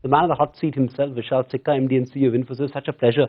the man on the hot seat himself, Vishal Sikka, MD and CEO of Infosys. Such a pleasure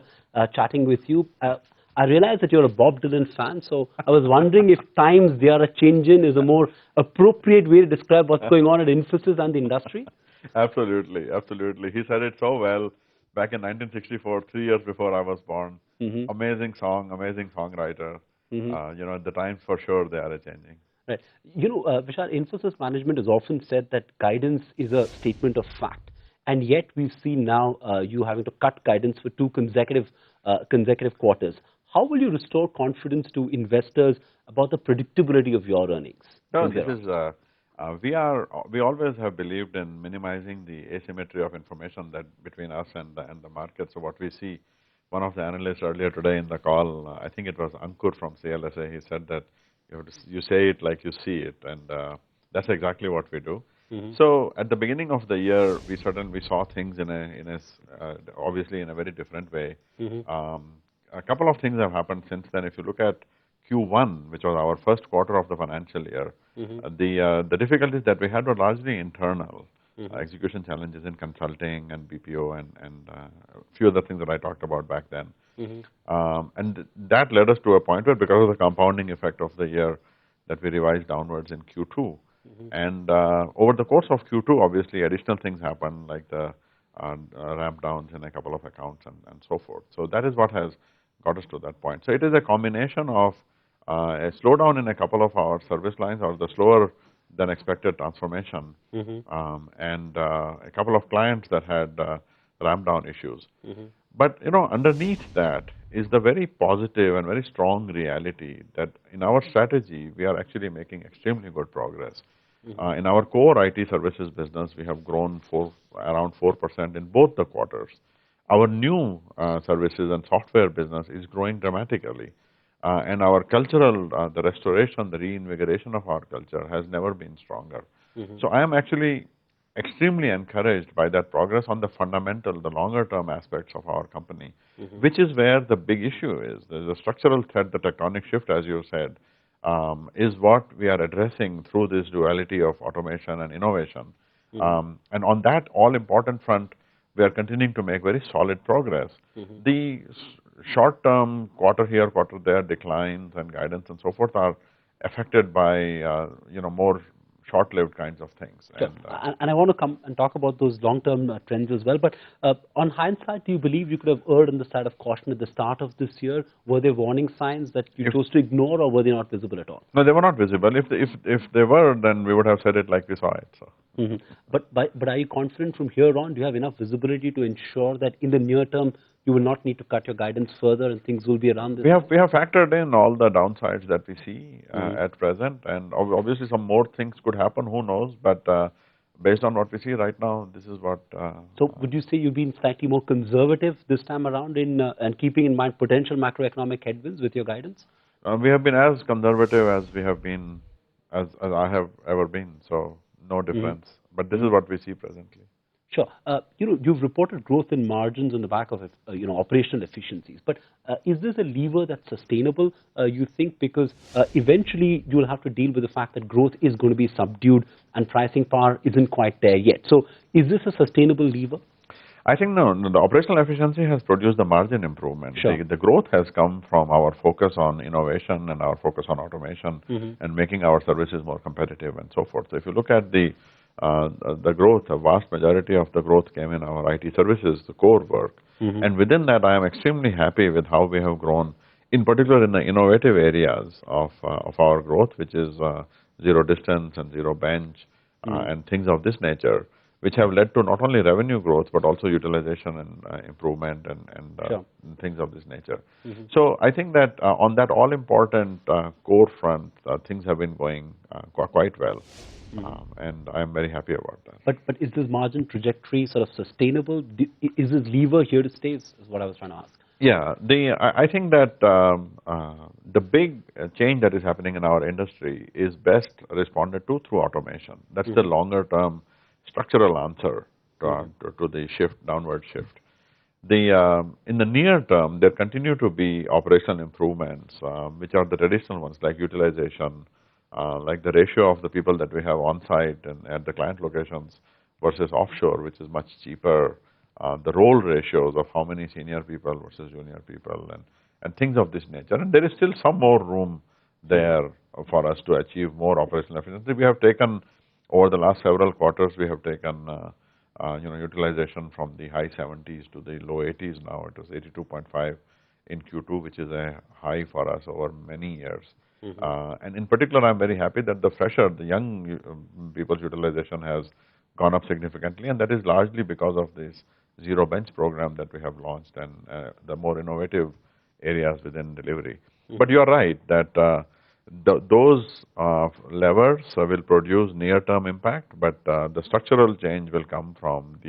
chatting with you. I realize that you're a Bob Dylan fan, so I was wondering if times they are a-changin' is a more appropriate way to describe what's going on at Infosys and the industry. Absolutely, absolutely. He said it so well back in 1964, 3 years before I was born. Amazing song, amazing songwriter. The times for sure they are changing. Right. Vishal, Infosys management has often said that guidance is a statement of fact, and yet we've seen now you having to cut guidance for two consecutive quarters. How will you restore confidence to investors about the predictability of your earnings? No, this is we always have believed in minimizing the asymmetry of information that between us and the market. So what we see, one of the analysts earlier today in the call, I think it was Ankur from CLSA, he said that you say it like you see it, and that's exactly what we do. So at the beginning of the year, we saw things obviously in a very different way. A couple of things have happened since then. If you look at Q1, which was our first quarter of the financial year, the difficulties that we had were largely internal. Execution challenges in consulting and BPO and a few other things that I talked about back then. And that led us to a point where, because of the compounding effect of the year, that we revised downwards in Q2. And over the course of Q2, obviously, additional things happened, like the ramp downs in a couple of accounts and so forth. So that is what has got us to that point. So it is a combination of a slowdown in a couple of our service lines, or the slower than expected transformation, and a couple of clients that had ramp down issues. But underneath that is the very positive and very strong reality that in our strategy we are actually making extremely good progress. In our core IT services business, we have grown around 4% in both the quarters. Our new services and software business is growing dramatically. And our cultural, the restoration, the reinvigoration of our culture has never been stronger. So I am actually extremely encouraged by that progress on the fundamental, the longer term aspects of our company, which is where the big issue is. There's a structural threat, the tectonic shift, as you said, is what we are addressing through this duality of automation and innovation. And on that all important front, we are continuing to make very solid progress. The short-term quarter here, quarter there declines and guidance and so forth are affected by more short-lived kinds of things. Sure. And I want to come and talk about those long-term trends as well. But on hindsight, do you believe you could have erred on the side of caution at the start of this year? Were there warning signs that you chose to ignore, or were they not visible at all? No, they were not visible. If they were, then we would have said it like we saw it. So. But are you confident from here on? Do you have enough visibility to ensure that in the near term you will not need to cut your guidance further and things will be around this? We have factored in all the downsides that we see at present, and obviously some more things could happen, who knows, but based on what we see right now, this is what... So would you say you've been slightly more conservative this time around and keeping in mind potential macroeconomic headwinds with your guidance? We have been as conservative as we have been, as I have ever been, so no difference. But this is what we see presently. Sure. You've reported growth in margins on the back of operational efficiencies. But is this a lever that's sustainable, you think? Because eventually you'll have to deal with the fact that growth is going to be subdued and pricing power isn't quite there yet. So is this a sustainable lever? I think no. The operational efficiency has produced the margin improvement. Sure. The growth has come from our focus on innovation and our focus on automation and making our services more competitive and so forth. So if you look at the growth, a vast majority of the growth came in our IT services, the core work. And within that, I am extremely happy with how we have grown, in particular in the innovative areas of our growth, which is zero distance and zero bench and things of this nature, which have led to not only revenue growth, but also utilization and improvement and things of this nature. So I think that on that all-important core front, things have been going quite well. And I'm very happy about that. But is this margin trajectory sort of sustainable? Is this lever here to stay, is what I was trying to ask. Yeah, I think that the big change that is happening in our industry is best responded to through automation. That's the longer term structural answer to the downward shift. In the near term, there continue to be operational improvements, which are the traditional ones, like utilization, like the ratio of the people that we have on site and at the client locations versus offshore, which is much cheaper, the role ratios of how many senior people versus junior people, and things of this nature. And there is still some more room there for us to achieve more operational efficiency. We have taken, over the last several quarters, we have taken utilization from the high 70s to the low 80s now. It was 82.5 in Q2, which is a high for us over many years. And in particular, I'm very happy that the young people's utilization has gone up significantly, and that is largely because of this zero bench program that we have launched and the more innovative areas within delivery. But you are right that those levers will produce near-term impact, but the structural change will come from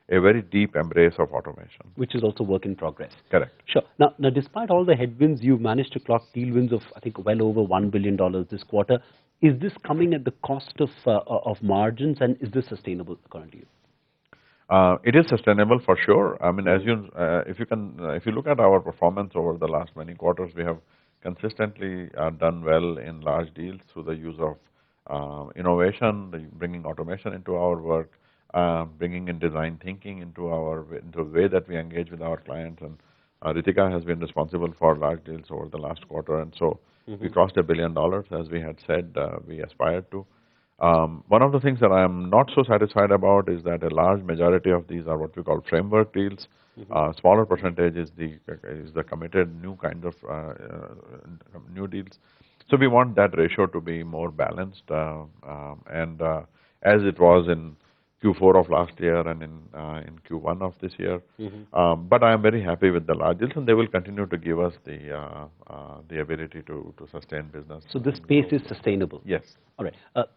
a very deep embrace of automation. Which is also work in progress. Correct. Sure. Now, despite all the headwinds, you've managed to clock deal wins of, I think, well over $1 billion this quarter. Is this coming at the cost of margins, and is this sustainable according to you? It is sustainable for sure. I mean, if you look at our performance over the last many quarters, we have consistently done well in large deals through the use of innovation, bringing automation into our work, bringing in design thinking into the way that we engage with our clients. And Ritika has been responsible for large deals over the last quarter, and so we crossed $1 billion, as we had said we aspired to. One of the things that I am not so satisfied about is that a large majority of these are what we call framework deals. Smaller percentage is the committed new kind of new deals. So we want that ratio to be more balanced, and as it was in Q4 of last year and in Q1 of this year. But I am very happy with the large deals, and they will continue to give us the ability to sustain business. So this pace is sustainable? Yes. All right.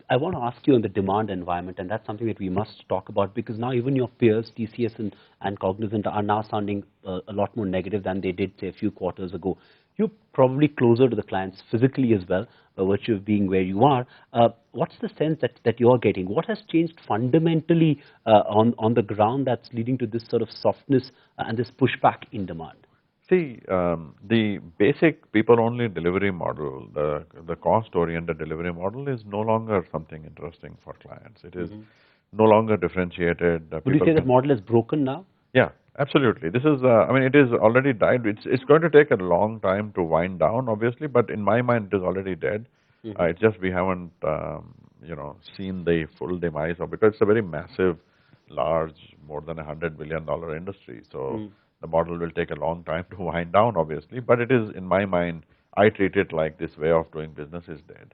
I want to ask you on the demand environment, and that's something that we must talk about, because now even your peers, TCS and Cognizant, are now sounding a lot more negative than they did, say, a few quarters ago. You're probably closer to the clients physically as well, by virtue of being where you are. What's the sense that you're getting? What has changed fundamentally on the ground that's leading to this sort of softness and this pushback in demand? See, the basic people-only delivery model, the cost-oriented delivery model, is no longer something interesting for clients. It is no longer differentiated. Would you say that model is broken now? Yeah, absolutely. This is, I mean, it is already died. It's going to take a long time to wind down, obviously, but in my mind, it is already dead. It's just we haven't, seen the full demise of it, because it's a very massive, large, more than $100 billion industry. So the model will take a long time to wind down, obviously, but it is, in my mind, I treat it like this way of doing business is dead.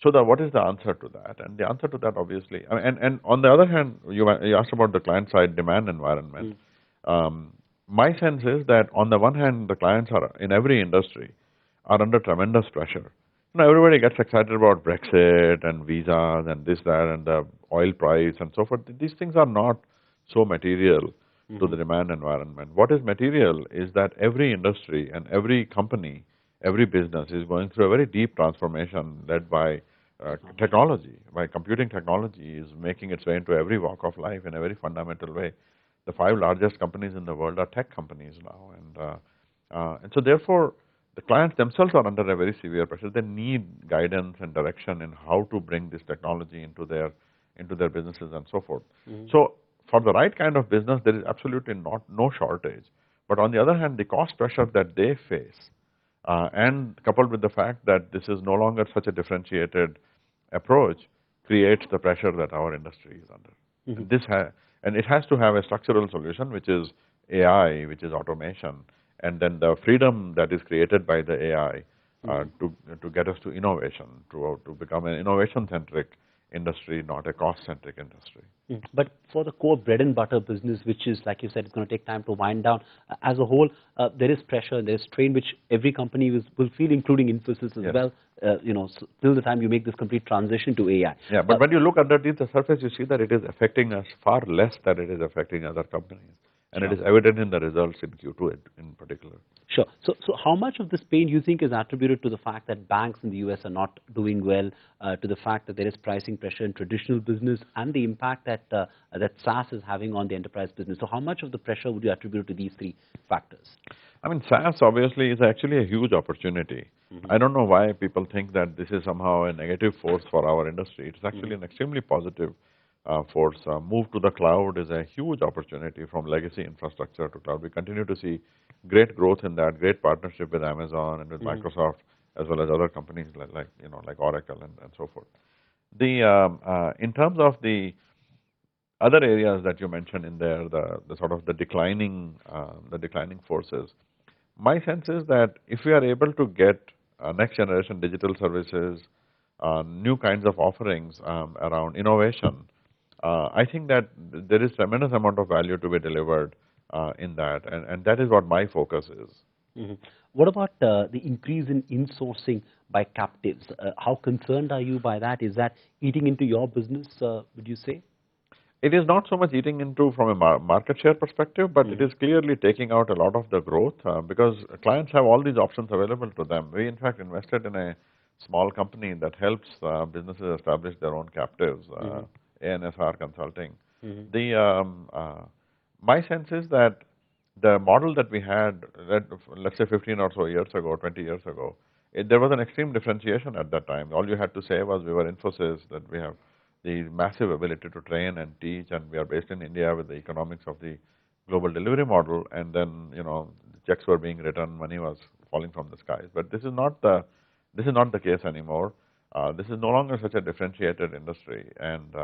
What is the answer to that? And the answer to that, obviously, and on the other hand, you asked about the client side demand environment. My sense is that on the one hand, the clients are in every industry are under tremendous pressure. Everybody gets excited about Brexit and visas and this, that, and the oil price and so forth. These things are not so material to the demand environment. What is material is that every industry and every company, every business is going through a very deep transformation led by technology. By computing technology is making its way into every walk of life in a very fundamental way. The 5 largest companies in the world are tech companies now, and so therefore the clients themselves are under a very severe pressure. They need guidance and direction in how to bring this technology into their businesses and so forth. So for the right kind of business, there is absolutely no shortage. But on the other hand, the cost pressure that they face, and coupled with the fact that this is no longer such a differentiated approach, creates the pressure that our industry is under. And it has to have a structural solution, which is AI, which is automation, and then the freedom that is created by the AI to get us to innovation, to become an innovation-centric industry, not a cost-centric industry. But for the core bread and butter business, which is, like you said, it's going to take time to wind down, as a whole, there is pressure, there is strain, which every company will feel, including Infosys as well, till the time you make this complete transition to AI. Yeah, but when you look underneath the surface, you see that it is affecting us far less than it is affecting other companies. and it is evident in the results in Q2 in particular. Sure. So how much of this pain do you think is attributed to the fact that banks in the US are not doing well, to the fact that there is pricing pressure in traditional business, and the impact that that SaaS is having on the enterprise business? So how much of the pressure would you attribute to these three factors? I mean, SaaS obviously is actually a huge opportunity. I don't know why people think that this is somehow a negative force for our industry. It's actually an extremely positive force. Move to the cloud is a huge opportunity from legacy infrastructure to cloud. We continue to see great growth in that, great partnership with Amazon and with Microsoft, as well as other companies like Oracle and so forth. In terms of the other areas that you mentioned in there, the sort of the declining forces, my sense is that if we are able to get next generation digital services, new kinds of offerings around innovation, I think that there is tremendous amount of value to be delivered in that, and that is what my focus is. What about the increase in insourcing by captives? How concerned are you by that? Is that eating into your business, would you say? It is not so much eating into from a market share perspective, but it is clearly taking out a lot of the growth because clients have all these options available to them. We in fact invested in a small company that helps businesses establish their own captives, ANSR Consulting. My sense is that the model that we had, let's say 15 or so years ago, 20 years ago, there was an extreme differentiation at that time. All you had to say was we were Infosys, that we have the massive ability to train and teach, and we are based in India with the economics of the global delivery model, and then checks were being written, money was falling from the skies. But this is not the case anymore. This is no longer such a differentiated industry, and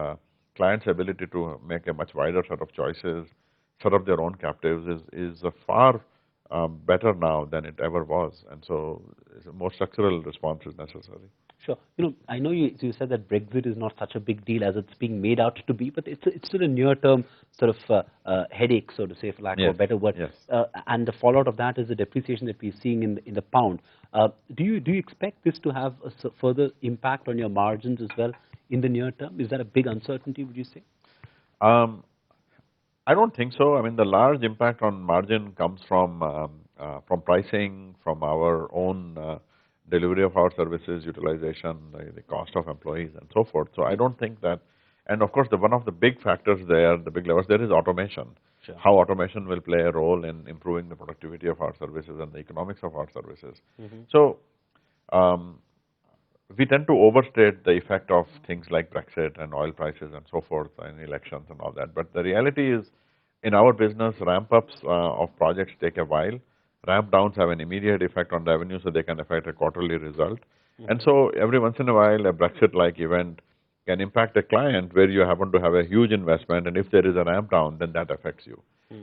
clients' ability to make a much wider set of choices, set up their own captives is a far better now than it ever was, and so a more structural response is necessary. Sure. I know you said that Brexit is not such a big deal as it's being made out to be, but it's still a near-term sort of headache, so to say, for lack of a better word. Yes. And the fallout of that is the depreciation that we're seeing in the pound. Do you expect this to have a further impact on your margins as well in the near term? Is that a big uncertainty, would you say? I don't think so. I mean, the large impact on margin comes from pricing, from our own delivery of our services, utilization, the cost of employees, and so forth. So I don't think that, and of course, one of the big factors there, the big levers there is automation. Sure. How automation will play a role in improving the productivity of our services and the economics of our services. So we tend to overstate the effect of things like Brexit and oil prices and so forth and elections and all that. But the reality is, in our business, ramp-ups of projects take a while. Ramp-downs have an immediate effect on revenue, so they can affect a quarterly result. And so every once in a while, a Brexit-like event can impact a client where you happen to have a huge investment, and if there is a ramp-down, then that affects you.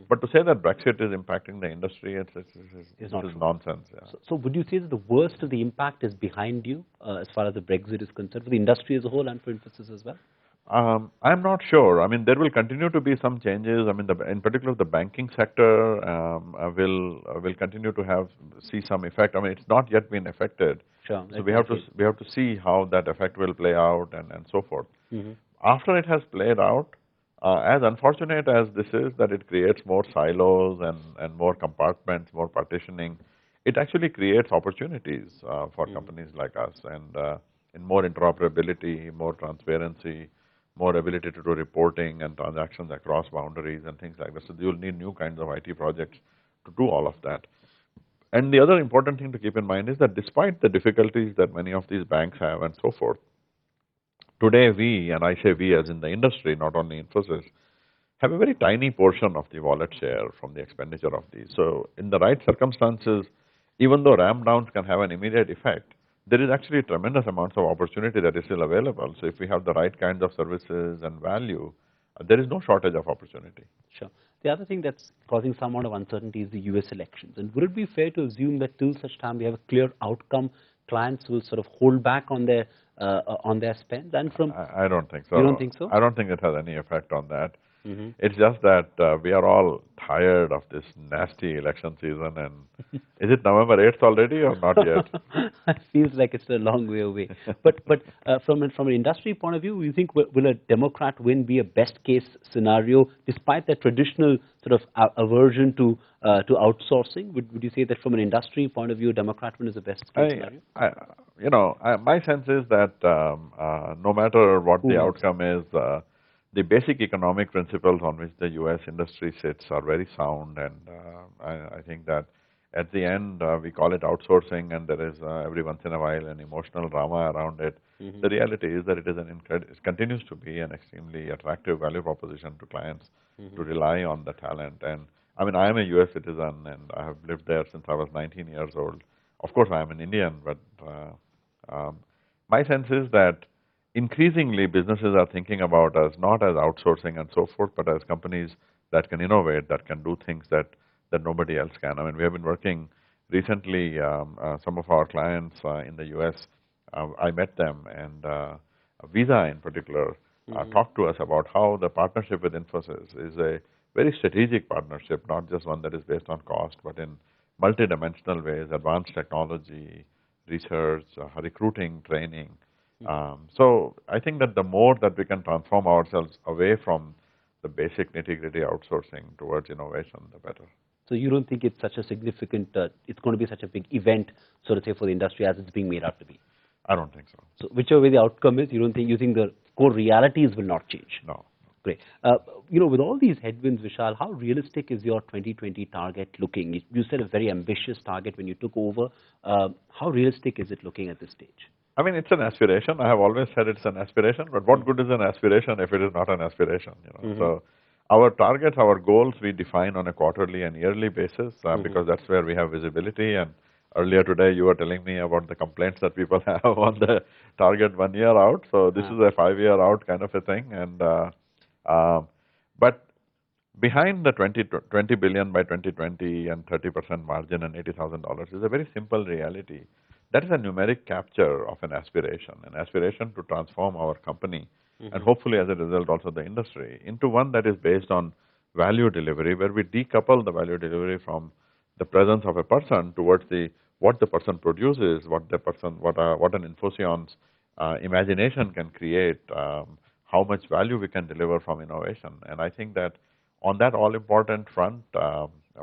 But to say that Brexit is impacting the industry, it's nonsense. Yeah. So would you say that the worst of the impact is behind you as far as the Brexit is concerned, for the industry as a whole and for Infosys as well? I'm not sure. I mean, there will continue to be some changes. I mean, in particular, the banking sector will continue to see some effect. I mean, it's not yet been affected. Sure. So we have to see how that effect will play out and so forth. After it has played out, as unfortunate as this is, that it creates more silos and more compartments, more partitioning, it actually creates opportunities for companies like us, and in more interoperability, more transparency, more ability to do reporting and transactions across boundaries and things like that. So you'll need new kinds of IT projects to do all of that. And the other important thing to keep in mind is that despite the difficulties that many of these banks have and so forth, today we, and I say we as in the industry, not only Infosys, have a very tiny portion of the wallet share from the expenditure of these. So in the right circumstances, even though ramp downs can have an immediate effect, there is actually tremendous amounts of opportunity that is still available. So if we have the right kinds of services and value, there is no shortage of opportunity. Sure. The other thing that's causing some amount of uncertainty is the US elections. And would it be fair to assume that till such time we have a clear outcome, clients will sort of hold back on their on their spends? And from I don't think so. You don't think so? I don't think it has any effect on that. Mm-hmm. It's just that we are all tired of this nasty election season, and is it November 8th already or not yet? It feels like it's a long way away. But from an industry point of view, you think will a Democrat win be a best case scenario, despite the traditional sort of aversion to outsourcing? Would you say that from an industry point of view, a Democrat win is the best case scenario? My sense is that no matter what the wins? outcome is, the basic economic principles on which the U.S. industry sits are very sound, and I think that at the end we call it outsourcing, and there is every once in a while an emotional drama around it. Mm-hmm. The reality is that it continues to be an extremely attractive value proposition to clients to rely on the talent. And I mean, I am a U.S. citizen, and I have lived there since I was 19 years old. Of course, I am an Indian, but my sense is that increasingly businesses are thinking about us not as outsourcing and so forth, but as companies that can innovate, that can do things that nobody else can. I mean, we have been working recently, some of our clients in the US, I met them, and Visa in particular talked to us about how the partnership with Infosys is a very strategic partnership, not just one that is based on cost, but in multidimensional ways, advanced technology, research, recruiting, training. So I think that the more that we can transform ourselves away from the basic nitty-gritty outsourcing towards innovation, the better. So you don't think it's such a significant, it's going to be such a big event, so to say, for the industry as it's being made out to be? I don't think so. So whichever way the outcome is, you think the core realities will not change? No. Great. With all these headwinds, Vishal, how realistic is your 2020 target looking? You said a very ambitious target when you took over. How realistic is it looking at this stage? I mean, it's an aspiration. I have always said it's an aspiration, but what good is an aspiration if it is not an aspiration? So our targets, our goals, we define on a quarterly and yearly basis because that's where we have visibility. And earlier today, you were telling me about the complaints that people have on the target 1 year out. So this is a 5-year out kind of a thing. And but behind the 20 billion by 2020 and 30% margin and $80,000 is a very simple reality. That is a numeric capture of an aspiration to transform our company and hopefully as a result also the industry into one that is based on value delivery, where we decouple the value delivery from the presence of a person towards what the person produces, what an Infosys imagination can create, how much value we can deliver from innovation. And I think that on that all-important front,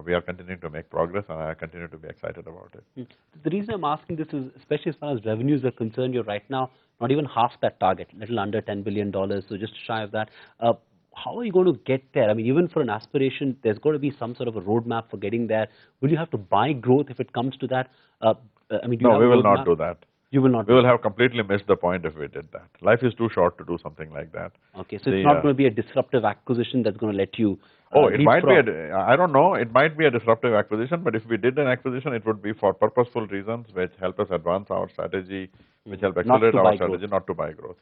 we are continuing to make progress, and I continue to be excited about it. The reason I'm asking this is, especially as far as revenues are concerned, you're right now not even half that target, little under $10 billion, so just shy of that. How are you going to get there? I mean, even for an aspiration, there's got to be some sort of a roadmap for getting there. Will you have to buy growth if it comes to that? No, we will not do that. You will not. We will have completely missed the point if we did that. Life is too short to do something like that. Okay, so it's not going to be a disruptive acquisition that's going to let you. It might be. I don't know. It might be a disruptive acquisition, but if we did an acquisition, it would be for purposeful reasons, which help us advance our strategy, which help accelerate our strategy, not to buy growth.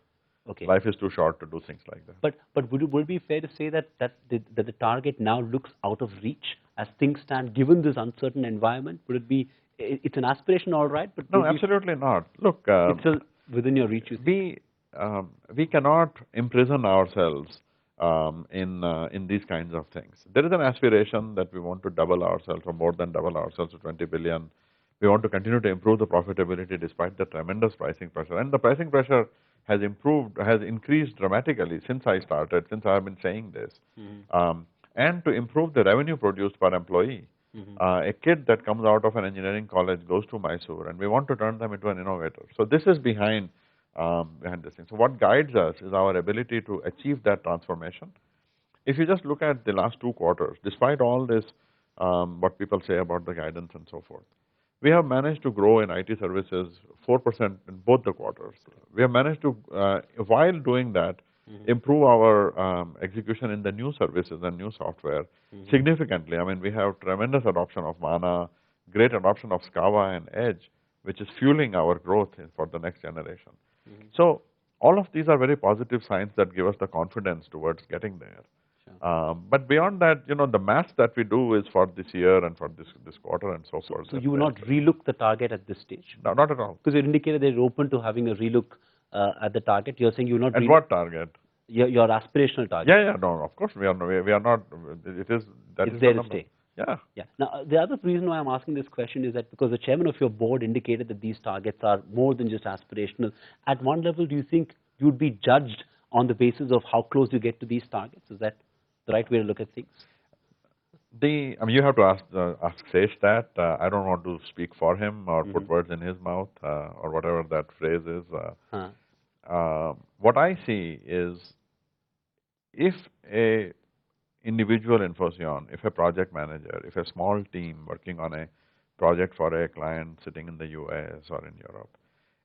Okay. Life is too short to do things like that. But would it be fair to say that the target now looks out of reach as things stand, given this uncertain environment? Would it be? It's an aspiration, all right, but no, absolutely not. Look, it's still within your reach. We cannot imprison ourselves in these kinds of things. There is an aspiration that we want to double ourselves or more than double ourselves to 20 billion. We want to continue to improve the profitability despite the tremendous pricing pressure. And the pricing pressure has increased dramatically since I have been saying this. And to improve the revenue produced per employee. A kid that comes out of an engineering college goes to Mysore, and we want to turn them into an innovator. So this is behind this thing. So what guides us is our ability to achieve that transformation. If you just look at the last 2 quarters, despite all this, what people say about the guidance and so forth, we have managed to grow in IT services 4% in both the quarters. We have managed to, while doing that, improve our execution in the new services and new software significantly. I mean, we have tremendous adoption of Mana, great adoption of Scava and Edge, which is fueling our growth for the next generation. So all of these are very positive signs that give us the confidence towards getting there. But beyond that, the math that we do is for this year and for this quarter and so forth. So you will not relook the target at this stage? No, not at all. Because you indicated they're open to having a relook at the target. You're saying you're not At really what target? your aspirational target. Yeah, no, of course we are not. It is that It's is there the to number. stay. Yeah. Yeah. Now, the other reason why I'm asking this question is that because the chairman of your board indicated that these targets are more than just aspirational. At one level, do you think you'd be judged on the basis of how close you get to these targets? Is that the right way to look at things? I mean, you have to ask Sesh that. I don't want to speak for him or put words in his mouth or whatever that phrase is. What I see is if a individual Infosys, if a project manager, if a small team working on a project for a client sitting in the US or in Europe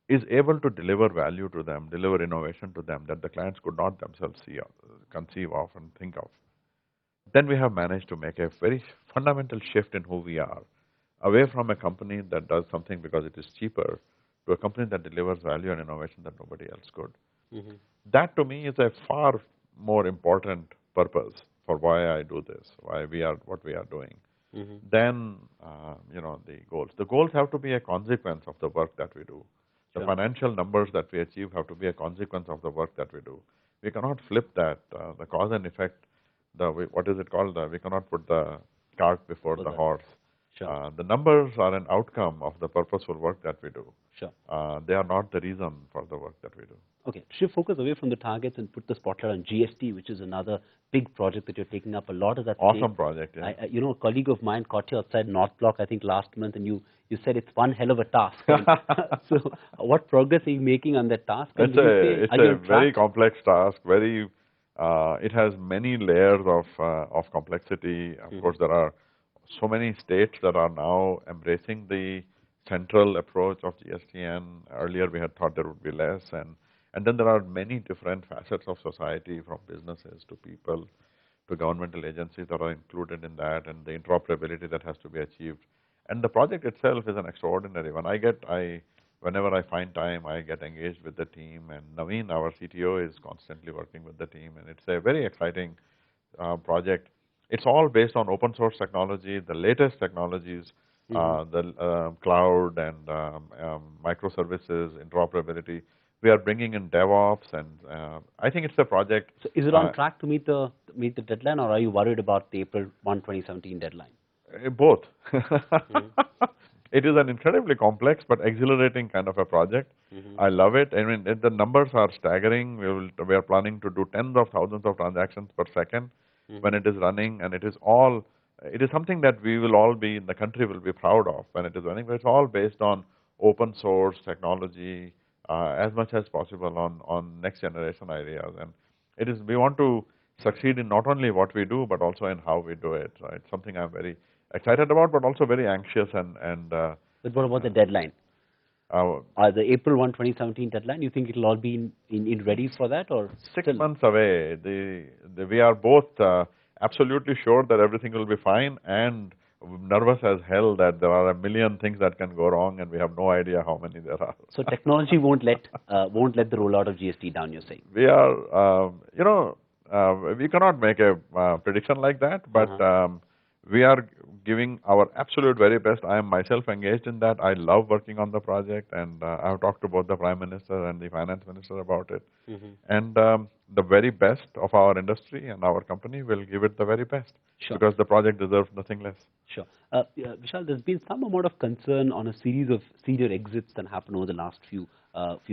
is able to deliver value to them, deliver innovation to them that the clients could not themselves see, conceive of and think of, then we have managed to make a very fundamental shift in who we are, away from a company that does something because it is cheaper to a company that delivers value and innovation that nobody else could. That to me is a far more important purpose for why I do this, why we are what we are doing, than the goals. The goals have to be a consequence of the work that we do. The financial numbers that we achieve have to be a consequence of the work that we do. We cannot flip that. The cause and effect. What is it called? We cannot put the cart before the horse. The numbers are an outcome of the purposeful work that we do. They are not the reason for the work that we do. Okay, shift focus away from the targets and put the spotlight on GST, which is another big project that you're taking up. A lot of that. Awesome project. Yeah. A colleague of mine caught you outside North Block, I think last month, and you said it's one hell of a task. So, what progress are you making on that task? It's a very complex task. It has many layers of complexity. Of course, there are so many states that are now embracing the central approach of GST, and earlier we had thought there would be less, and then there are many different facets of society, from businesses to people to governmental agencies that are included in that, and the interoperability that has to be achieved. And the project itself is an extraordinary one. Whenever I find time, I get engaged with the team, and Naveen, our CTO, is constantly working with the team, and it's a very exciting project. It's all based on open source technology, the latest technologies, the cloud and microservices, interoperability. We are bringing in DevOps, and I think it's a project. So is it on track to meet the deadline, or are you worried about the April 1, 2017 deadline? Both. It is an incredibly complex but exhilarating kind of a project. I love it. I mean, the numbers are staggering. We are planning to do tens of thousands of transactions per second when it is running, and it is something that we will all be, the country will be proud of when it is running. But it's all based on open source technology, as much as possible on next generation ideas. And we want to succeed in not only what we do, but also in how we do it. Right? Something I'm very excited about, but also very anxious and. But what about the deadline? The April 1, 2017 deadline, you think it'll all be in ready for that, or 6 months away? We are both absolutely sure that everything will be fine, and nervous as hell that there are a million things that can go wrong, and we have no idea how many there are. So technology won't let the rollout of GST down, you're saying? We are, we cannot make a prediction like that, but we are giving our absolute very best. I am myself engaged in that. I love working on the project, and I have talked to both the Prime Minister and the Finance Minister about it. And the very best of our industry and our company will give it the very best, because the project deserves nothing less. Sure. Vishal, there's been some amount of concern on a series of senior exits that happened over the last few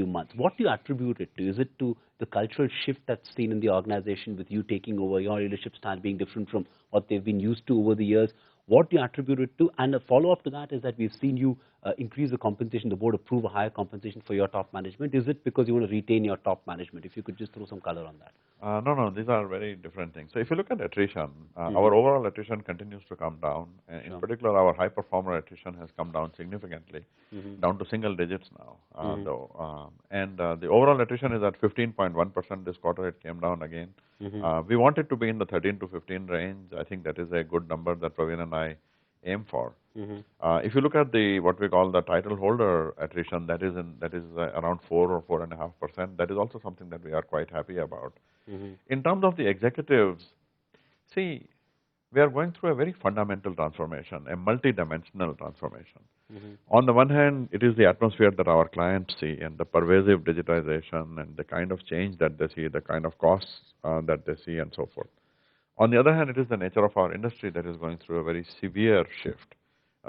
months. What do you attribute it to? Is it to the cultural shift that's seen in the organization with you taking over, your leadership style being different from what they've been used to over the years? What do you attribute it to? And a follow-up to that is that we've seen you increase the compensation, the board approve a higher compensation for your top management. Is it because you want to retain your top management? If you could just throw some color on that. No, these are very different things. So if you look at attrition, our overall attrition continues to come down. In particular, our high performer attrition has come down significantly, down to single digits now. The overall attrition is at 15.1% this quarter. It came down again. We want it to be in the 13 to 15 range. I think that is a good number that Praveen and I aim for. If you look at what we call the title holder attrition, that is around 4 or 4.5%. That is also something that we are quite happy about. In terms of the executives, see, we are going through a very fundamental transformation, a multi-dimensional transformation. On the one hand, it is the atmosphere that our clients see and the pervasive digitization and the kind of change that they see, the kind of costs that they see and so forth. On the other hand, it is the nature of our industry that is going through a very severe shift,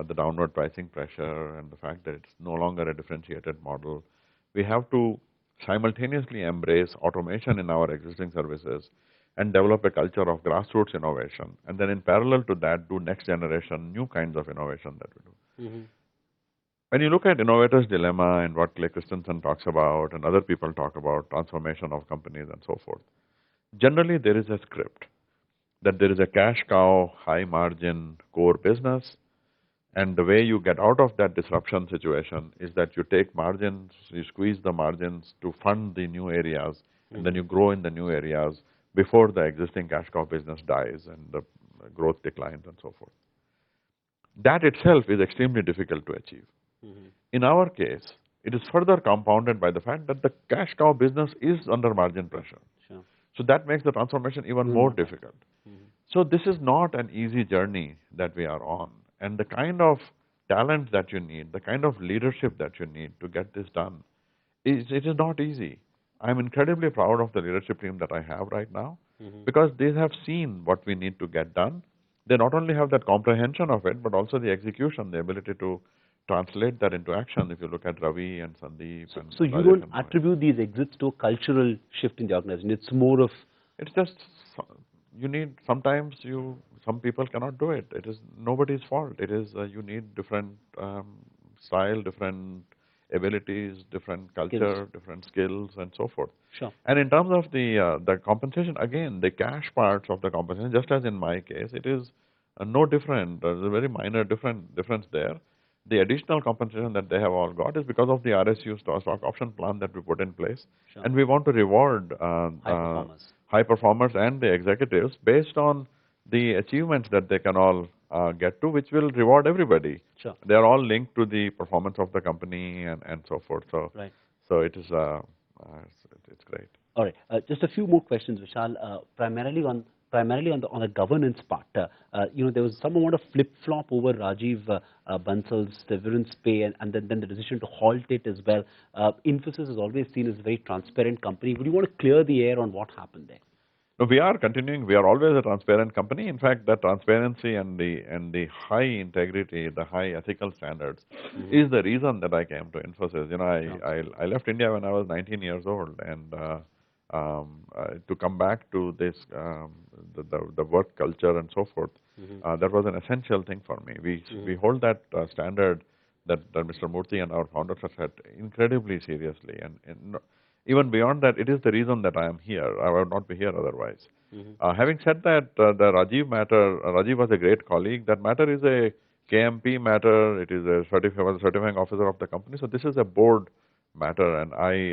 the downward pricing pressure and the fact that it's no longer a differentiated model. We have to simultaneously embrace automation in our existing services and develop a culture of grassroots innovation, and then in parallel to that, do next generation new kinds of innovation that we do. When you look at innovator's dilemma and what Clay Christensen talks about and other people talk about, transformation of companies and so forth, generally there is a script that there is a cash cow, high margin core business, and the way you get out of that disruption situation is that you take margins, you squeeze the margins to fund the new areas, and then you grow in the new areas before the existing cash cow business dies and the growth declines and so forth. That itself is extremely difficult to achieve. In our case, it is further compounded by the fact that the cash cow business is under margin pressure. So that makes the transformation even more difficult. So this is not an easy journey that we are on. And the kind of talent that you need, the kind of leadership that you need to get this done, it is not easy. I'm incredibly proud of the leadership team that I have right now because they have seen what we need to get done. They not only have that comprehension of it, but also the execution, the ability to translate that into action. If you look at Ravi and Sandeep. So you don't attribute these exits to a cultural shift in the organization. It's more of... It's just, you need, sometimes some people cannot do it. It is nobody's fault. It is, you need different style, different abilities, different culture, different skills and so forth. And in terms of the compensation, again, the cash parts of the compensation, just as in my case, it is no different. There's a very minor difference there. The additional compensation that they have all got is because of the RSU stock option plan that we put in place. And we want to reward high performers and the executives based on the achievements that they can all get to, which will reward everybody. They are all linked to the performance of the company and so forth. So, so it is, it's great. All right. Just a few more questions, Vishal. Primarily on the governance part, there was some amount of flip-flop over Rajiv Bansal's severance pay and then the decision to halt it as well. Infosys is always seen as a very transparent company. Would you want to clear the air on what happened there? No, we are continuing. We are always a transparent company. In fact, the transparency and the high integrity, the high ethical standards is the reason that I came to Infosys. I left India when I was 19 years old, and to come back to this, the work culture and so forth, that was an essential thing for me. We hold that standard that Mr. Murthy and our founders have set incredibly seriously, and even beyond that, it is the reason that I am here. I would not be here otherwise. Having said that, the Rajiv matter, Rajiv was a great colleague. That matter is a KMP matter. It is a certifying officer of the company. So this is a board matter, and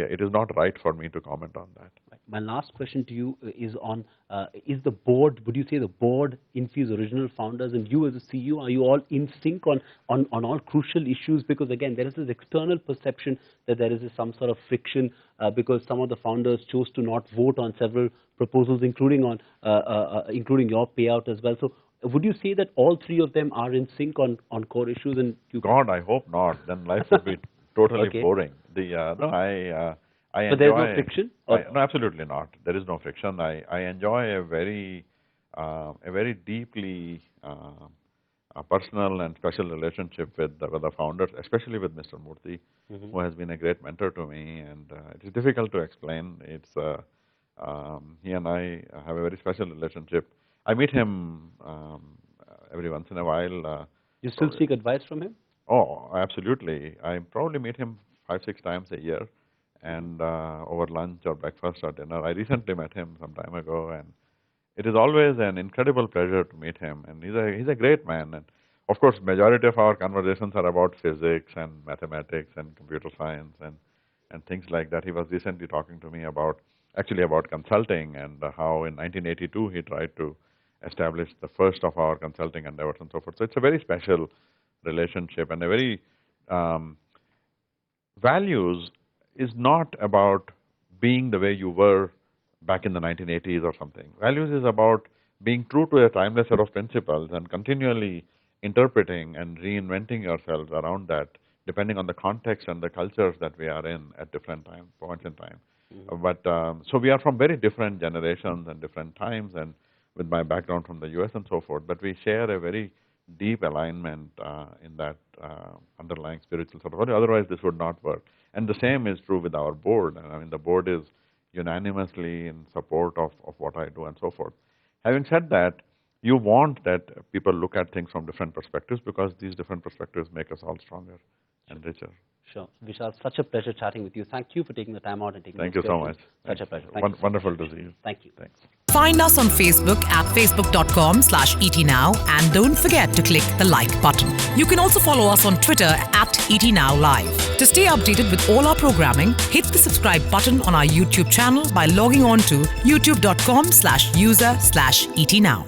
it is not right for me to comment on that. My last question to you is on, is the board, would you say the board, Infy's original founders, and you as a CEO, are you all in sync on all crucial issues? Because again, there is this external perception that there is some sort of friction because some of the founders chose to not vote on several proposals, including your payout as well. So would you say that all three of them are in sync on core issues? And God, I hope not. Then life would be totally boring. But there's no friction? No, absolutely not. There is no friction. I enjoy a very deeply personal and special relationship with the founders, especially with Mr. Murthy, who has been a great mentor to me, and it is difficult to explain. It's he and I have a very special relationship. I meet him every once in a while. You still seek advice from him? Oh, absolutely. I probably meet him 5-6 times a year, and over lunch or breakfast or dinner. I recently met him some time ago, and it is always an incredible pleasure to meet him. And he's a great man. And of course, majority of our conversations are about physics and mathematics and computer science and things like that. He was recently talking to me about consulting and how in 1982 he tried to establish the first of our consulting endeavors and so forth. So it's a very special relationship, and a very values is not about being the way you were back in the 1980s or something. Values is about being true to a timeless set of principles and continually interpreting and reinventing yourselves around that, depending on the context and the cultures that we are in at different points in time. But so we are from very different generations and different times, and with my background from the US and so forth, but we share a very deep alignment in that underlying spiritual sort of value. Otherwise, this would not work. And the same is true with our board. I mean, the board is unanimously in support of what I do and so forth. Having said that, you want that people look at things from different perspectives, because these different perspectives make us all stronger and richer. Sure. Vishal, such a pleasure chatting with you. Thank you for taking the time out and taking Thank you so much. Such a pleasure. Wonderful to see you. Thank you. Thanks. Find us on Facebook at facebook.com/ETNow, and don't forget to click the like button. You can also follow us on Twitter at ETNowLive. To stay updated with all our programming, hit the subscribe button on our YouTube channel by logging on to youtube.com/user/ETNow.